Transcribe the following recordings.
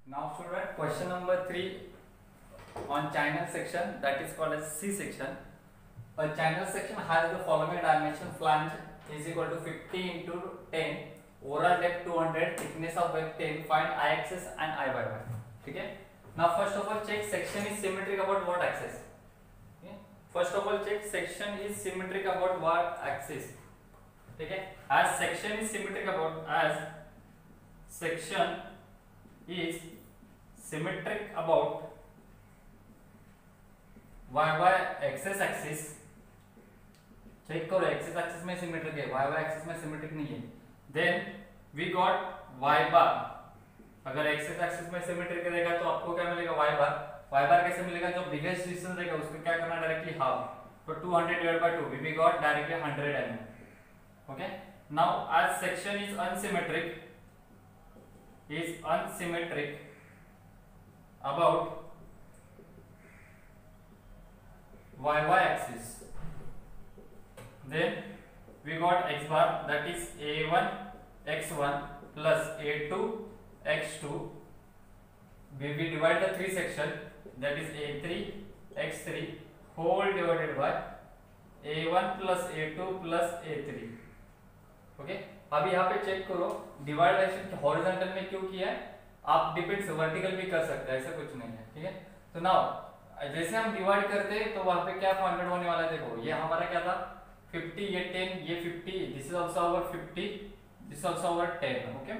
Now student, question number 3 on channel section, that is called as C section. A channel section has the following dimension: flange is equal to 50 into 10, overall depth 200, thickness of web 10, find I-axis and I/Y. Okay. Now first of all check section is symmetric about what axis. Okay. First of all check section is symmetric about what axis. Okay. As section is symmetric about y x axis. Check करो x axis में symmetric है, y axis में symmetric नहीं है. Then we got y bar. अगर x axis में symmetric रहेगा तो आपको क्या मिलेगा y बार. y बार कैसे मिलेगा? जो बिगेस्ट डिस्टेंस रहेगा उसको क्या करना डायरेक्टली हाफ. तो 200 divide by 2 we got directly 100 mm. Okay. Now as section is unsymmetric about y axis, then we got x bar, that is a1 x1 plus a2 x2. We divide the three section, that is a3 x3 whole divided by a1 plus a2 plus a3. Okay. अभी यहाँ पे check करो डिवाइडेशन horizontal में क्यों किया है. आप depends vertical भी कर सकते हैं, ऐसा कुछ नहीं है. ठीक है. तो नाउ जैसे हम डिवाइड करते हैं तो वहां पे क्या फाइंड आउट होने वाला है. देखो ये हमारा क्या था 50, ये 10, ये 50. This is also our 50, this is also our 10. Okay.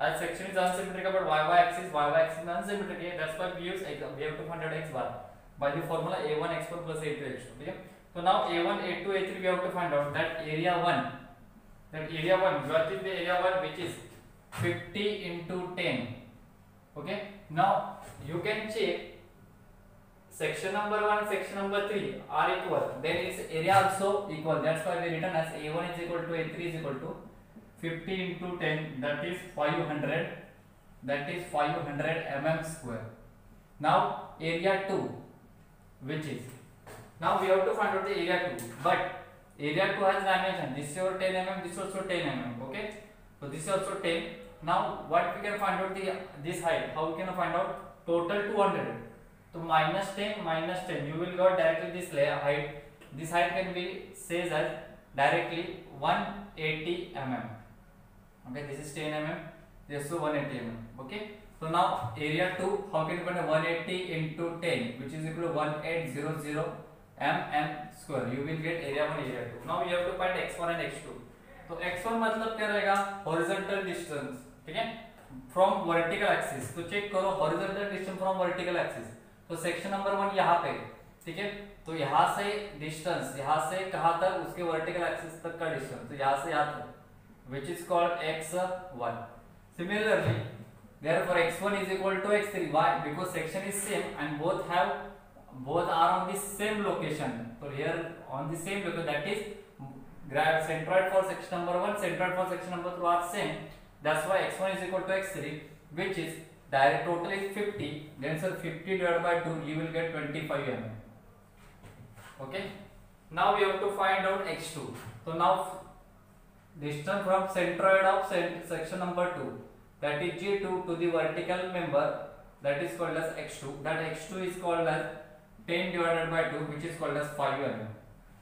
as section is unsymmetric about y axis is unsymmetric. That's why we have to find out x bar by the formula a1 x1 plus a2 x2. ठीक है. तो now a1 a2 a3 we have to find out that area 1, what is the area 1, which is 50 into 10. Okay. Now you can check section number 1, section number 3 are equal, then its area also equal. That's why we written as a1 is equal to a3 is equal to 50 into 10, that is 500 mm square. Now area 2, which is, now we have to find out the area 2, but area 2 has dimension. This is your 10 mm, this is also 10 mm. Okay. So this is also 10. Now what we can find out this height? How we can find out? Total 200. So minus 10, you will got directly this height. This height can be says as directly 180 mm. Okay, this is 10 mm, this is 180 mm. Okay. So now area 2, how can you find 180 into 10, which is equal to 1800 mm square. You will get area 1, area 2. Now you have to find x1 and x2. तो x1 मतलब क्या रहेगा? horizontal distance. ठीक है, from vertical axis. तो check करो horizontal distance from vertical axis. तो section number 1 यहाँ पे. ठीक है. तो यहाँ से डिस्टेंस, यहाँ से कहाँ तक, उसके वर्टिकल एक्सिस तक का डिस्टेंस, तो यहाँ से यहाँ तक, which is called x1. Similarly, therefore x1 is equal to x3. Why? Because section is same and both are on the same location. So here on the same location, that is centroid for section number 1, centroid for section number 2 are same. That's why x1 is equal to x3, which is direct total is 50. Then sir 50 divided by 2, you will get 25 mm. Okay. Now we have to find out x2. So now distance from centroid of section number 2, that is G2 to the vertical member, that is called as x2. That x2 is called as 10 divided by 2, which is called as 5 mm.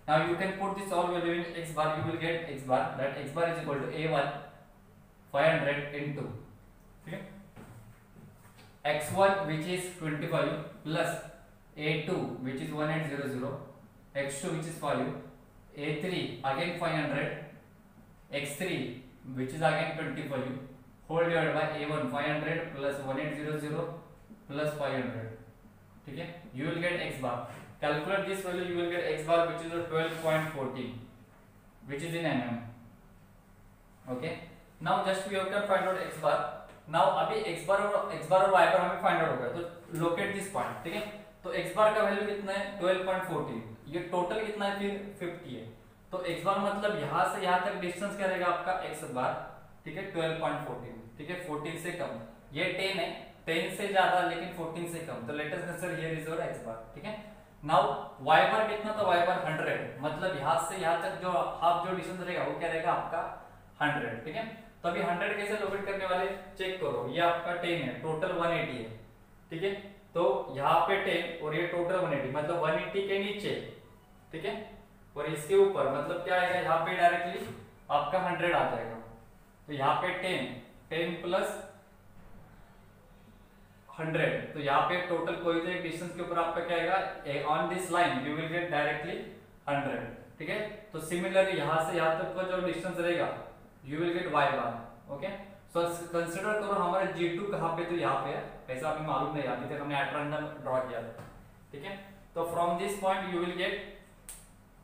Now you can put this all value in x bar, you will get x bar, that x bar is equal to a1 500 into, okay, x1 which is 25 plus a2 which is 1800, x2 which is 5, a3 again 500, x3 which is again 25 whole divided by a1 500 plus 1800 plus 500. ठीक है. You will get x bar. Calculate this value, you will get x bar which is 12.14, which is in mm. Okay. Now just we have to find out x bar. Now अभी x bar और y bar हमें find out हो गया. तो locate this point. ठीक है. तो x bar का वैल्यू कितना है 12.14. ये टोटल कितना है फिर 50 है. तो x bar मतलब यहाँ से यहाँ तक डिस्टेंस क्या रहेगा आपका x bar. ठीक है 12.14. ठीक है 14 से कम. ये 10 है, 10 से ज्यादा लेकिन 14 से कम. तो let us consider here is your x bar. ठीक है. नाउ y bar कितना, तो y bar 100, मतलब यहाँ से यहाँ तक जो हाफ जो डिस्टेंस रहेगा वो क्या रहेगा आपका 100. ठीक है. तो अभी 100 कैसे लोकेट करने वाले, चेक करो, ये आपका 10 है, टोटल 180 है, ठीक है। तो यहाँ पे 10 और ये टोटल 180, मतलब 180 के नीचे, ठीक है, और इसके ऊपर मतलब क्या आएगा, यहाँ पे डायरेक्टली आपका 100 आ जाएगा। तो यहाँ पे 10 प्लस 100, तो यहाँ पे टोटल कोई तो एक डिस्टेंस के ऊपर आपका क्या आएगा, on this line you will get directly 100, ठीक है। तो सिमिलरली यहाँ से यहाँ तक का जो डिस्टेंस रहेगा you will gate y bar, okay. So consider करो हमारा G2 कहाँ पे, तो यहाँ पे है, ऐसा हमें मालूम नहीं, अभी तक हमने एट रैंडम ड्रॉ किया था, ठीक है। तो from this point you will get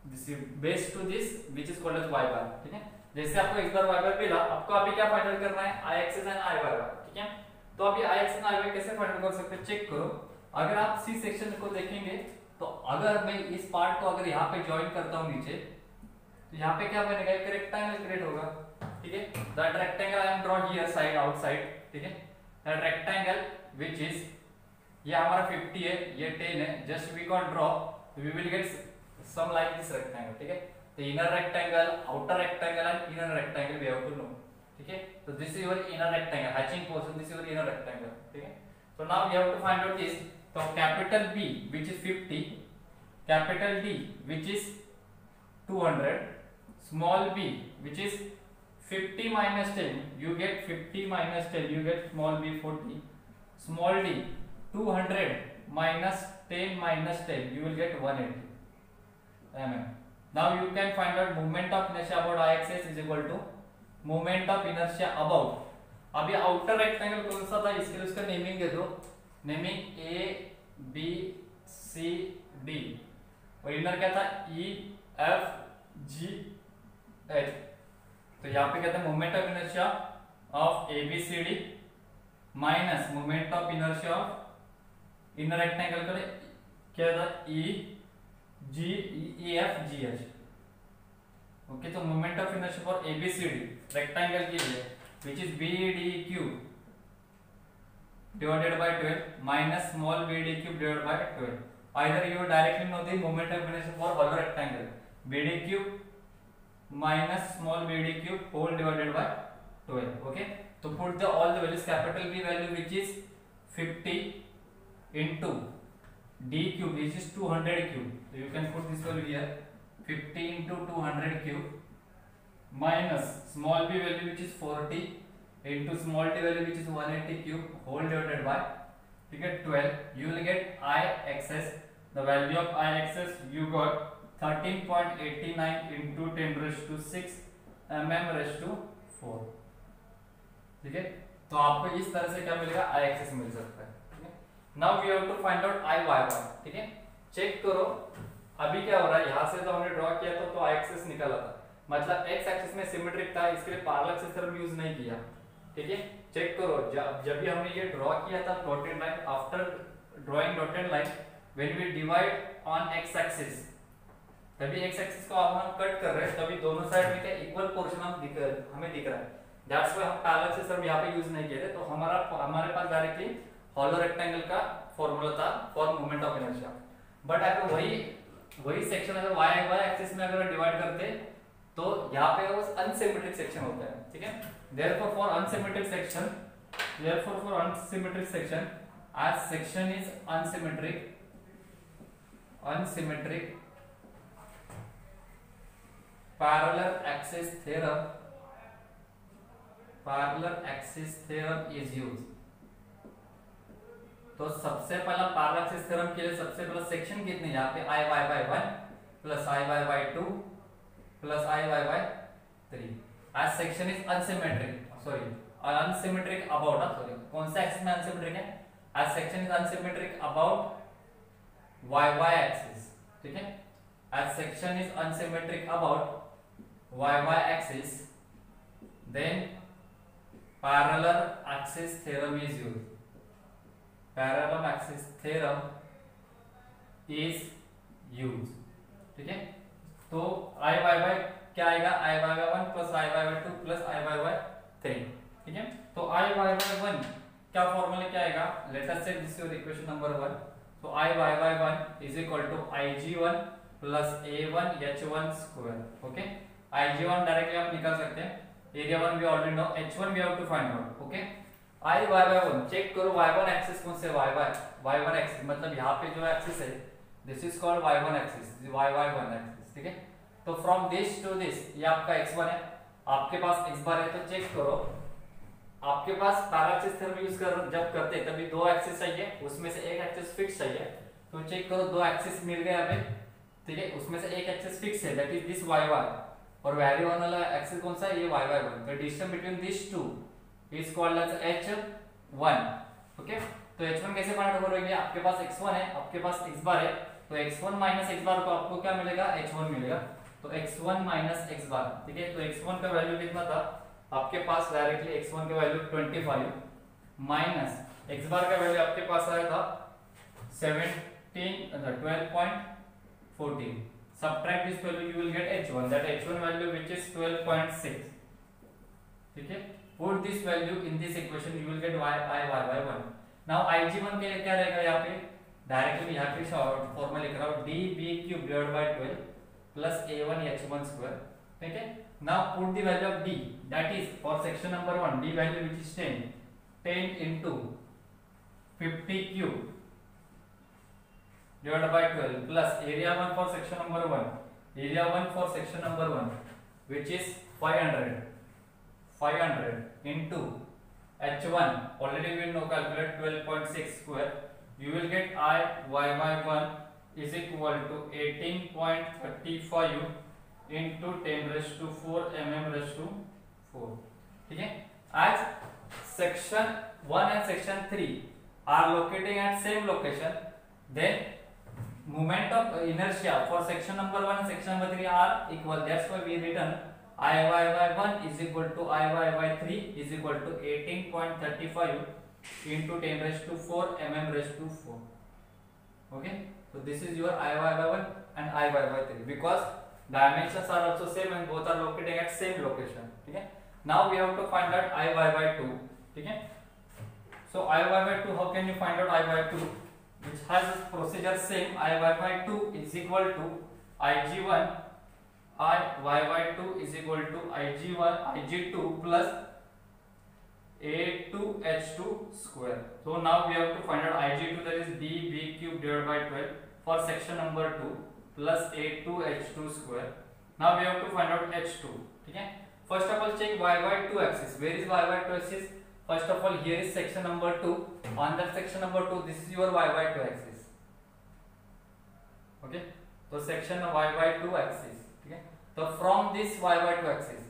this base to this which is called as y bar, ठीक है। जैसे आपको एक बार y बार मिला, आपको अभी क्या फाइंड आउट करना है, i एक्सिस एंड i बार, ठीक है। तो अभी i एक्सिस एंड i बार कैसे फाइंड आउट कर सकते हैं, चेक करो। अगर आप सी सेक्शन को देखेंगे तो अगर मैं इस पार्ट को अगर यहाँ पे ज्वाइन करता हूँ नीचे, तो यहाँ पे क्या बनेगा, एक रेक्टेंगल क्रिएट होगा, ठीक है। That rectangle I am draw here side outside, ठीक है। दैट रेक्टेंगल व्हिच इज, ये हमारा 50 है, ये 10 है, just we can draw, we will get some like this rectangle, ठीक है। तो inner rectangle, outer rectangle and inner rectangle we have to know, ठीक है। तो this is your inner rectangle, hatching portion, this is your inner rectangle, ठीक है। तो now we have to find out this. तो capital B which is 50, capital D which is 200, small b which is 50 minus 10, you get 50 minus 10, you get small b 40, small d 200 minus 10 minus 10, you will get 180 mm. Now you can find out moment of inertia about I-axis is equal to moment of inertia about, अभी outer rectangle कौन सा था, इसके लिए उसका naming दे दो, naming A B C D, और inner क्या था E F G H। तो यहाँ पे कहते हैं moment of inertia of ABCD minus moment of inertia of inner rectangle का क्या था EF GH, ओके। तो moment of inertia for ABCD rectangle के लिए which is BDQ divided by 12 minus small BDQ divided by 12. Either you directly know the moment of inertia for hollow rectangle, BDQ minus small BDQ whole divided by 12, okay. So put the all the values, capital B value which is 50 into D cube which is 200 cube, so you can put this value here, 50 into 200 cube minus small b value which is 40 into small t value which is 180 cube whole divided by, you get 12, you will get I axis, the value of I axis you got 13.89 into 10 raised to 6 mm raised to 4, ठीक है। तो आपको इस तरह से क्या मिलेगा, I axis मिल सकता है, ठीक है। Now we have to find out I y y, ठीक है। चेक करो अभी क्या हो रहा है, यहाँ से तो हमने ड्रॉ किया तो I axis निकाला था, मतलब x एक्सिस में सिमेट्रिक था, इसके लिए पैरेलल एक्सिस थ्योरम यूज नहीं किया, ठीक है। चेक करो जब भी हमने ये ड्रॉ किया था dotted line, after drawing dotted line when we divide on x axis, तभी x एक्सिस को अब हम कट कर रहे हैं, तभी दोनों साइड में क्या इक्वल पोर्शन हमें दिख रहा है, दैट्स व्हाई हम पैरेलल एक्सिस थ्योरम यहाँ पे यूज नहीं किए थे। तो हमारे पास डायरेक्टली हॉलो रेक्टेंगल का फॉर्मूला था for moment of inertia, but अगर वही सेक्शन अगर y एक्सिस में अगर डिवाइड करते तो यहाँ पे वो अनसिमेट्रिक सेक्शन होता है, ठीक है। therefore for unsymmetric section as section is unsymmetric parallel axis theorem is used। तो सबसे पहला पैरेलल एक्सिस थ्योरम के लिए सबसे पहला सेक्शन कितने, यहाँ पे I y by 1 plus I y by 2 plus I y by 3, as section is unsymmetric about, कौन सा एक्सिस में अनसिमेट्रिक है, as section is unsymmetric about y axis, ठीक है। as section is unsymmetric about y axis then parallel axis theorem is used, parallel axis theorem is use, ठीक है। तो I y y क्या आएगा, I y y 1 plus I y y 2 plus I y y 3, ठीक है। तो I y y 1 क्या formula क्या आएगा, लेट अस से दिस योर इक्वेशन नंबर 1। तो I y y 1 is equal to Ig1 plus A1 H1 square, okay. Ig1 directly आप निकाल सकते हैं, area 1 we already know, h1 we have to find out. Okay, I y1 check करो y1 axis कौन से y1 axis मतलब यहाँ पे जो एक्सिस है this is called y1 axis, y1 axis, ठीक है। तो फ्रॉम दिस टू दिस ये आपका x1 है, आपके पास x बार है, तो चेक करो आपके पास पैरालैक्सिस थ्योरम यूज कर जब करते तभी दो एक्सिस चाहिए, उसमें से एक एक्सिस फिक्स चाहिए, तो चेक करो दो एक्सिस मिल गए हमें, ठीक है। उसमें से एक एक्सिस फिक्स है दैट इज दिस y1 और वैल्यू वन वाला एक्सिस कौन सा है ये y1। The distance between this two is called as h1। Okay, तो h1 कैसे फाइंड आउट करोगे, आपके पास x1 है, आपके पास x बार है, तो x1 माइनस x बार को आपको क्या मिलेगा h1 मिलेगा, तो x1 माइनस x बार, ठीक है। तो x1 का वैल्यू कितना था आपके पास, डायरेक्टली x1 का वैल्यू 25 माइनस x बार का वैल्यू आपके पास आया था 12.14, subtract this value you will get h1, that h1 value which is 12.6, ठीक है। put this value in this equation you will get y1। now ig1 के लिए क्या रहेगा, यहाँ पे डायरेक्टली यहाँ पे शॉर्ट फॉर्मूला लिख रहा हूँ db³ divided by 12 plus a1 h1 square, ठीक है। now put the value of d, that is for section number 1 d value which is 10 into 50³ divided by 12 plus area 1 for section number 1, area 1 for section number 1 which is 500 into h1, already we know calculate 12.6 square, you will get y1 is equal to 18.35 into 10 raised to 4 mm raised to 4, ठीक है। as section 1 and section 3 are locating at same location, then moment of inertia for section number 1 and section number 3 are equal, that's why we written Iyy1 is equal to Iyy3 is equal to 18.35 into 10 raised to 4 mm raised to 4, okay। so this is your Iyy1 and Iyy3 because dimensions are also same and both are located at same location, ठीक है। now we have to find out Iyy2, ठीक है। so Iyy2, how can you find out Iyy2, which has procedure same, Iyy2 is equal to Ig1, Iyy2 is equal to Ig2 plus A2H2 square. So now we have to find out Ig2, that is db³ divided by 12 for section number 2 plus A2H2 square. now we have to find out H2, ठीक है। first of all check y2 axis, where is y2 axis, first of all here is section number 2, on that section number 2 this is your y2 axis, okay। तो section y2 axis, ठीक है। तो from this y2 axis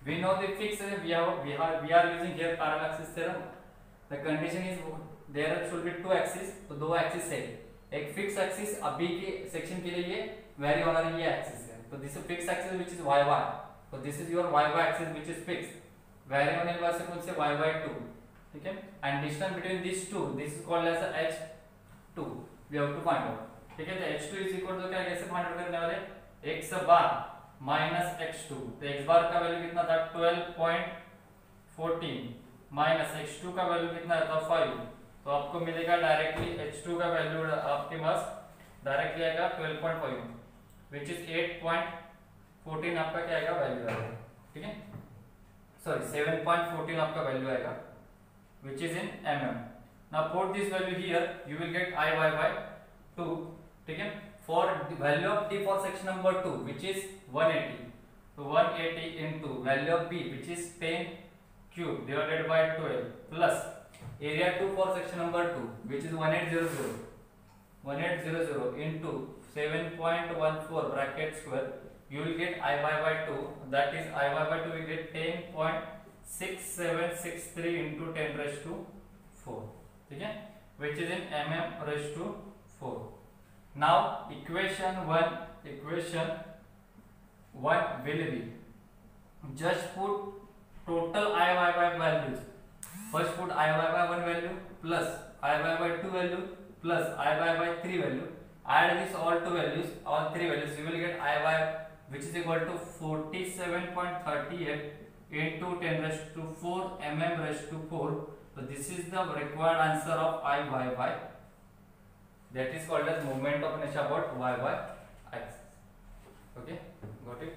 we know the fixed, we are using here parallax theorem, the condition is there should be two axis, तो दो axis है, एक fix axis अभी के सेक्शन के लिए ये वेरी होना ये एक्सिस है, तो this fix axis which is y1, तो this is your y axis which is fix, vary होने के बाद से कौन से y2, ठीक है। And distance between this two this is called as h2, we have to find out, ठीक है। तो h2 इज इक्वल टू क्या, कैसे फाइंड आउट करने वाले, x बार माइनस x2, तो x बार का वैल्यू कितना था 12.14 माइनस x2 का वैल्यू कितना था 5, तो आपको मिलेगा डायरेक्टली h2 का वैल्यू आपके पास डायरेक्टली आएगा 12.5 विच इज 8.14 आपका क्या आएगा वैल्यू आएगा, ठीक है। सॉरी 7.14 आपका वैल्यू आएगा which is in mm। now put this value here you will get Iyy2, ठीक है। for the value of d for section number 2 which is 180, so 180 into value of b which is 10³ divided by 12 plus area 2 for section number 2 which is 1800 into 7.14 bracket square, you will get Iyy2, that is Iyy2 will get 10.6763 into 10 raised to 4, ठीक है, which is in mm raised to 4। now equation 1 will be, just put total Iyy values, first put Iyy1 value plus Iyy2 value plus Iyy3 value, add this all two values, all three values, you will get Iy which is equal to 47.38 into 10 raised to 4 mm raised to 4, so this is the required answer of Iyy, that is called as moment of inertia about y axis, okay, got it।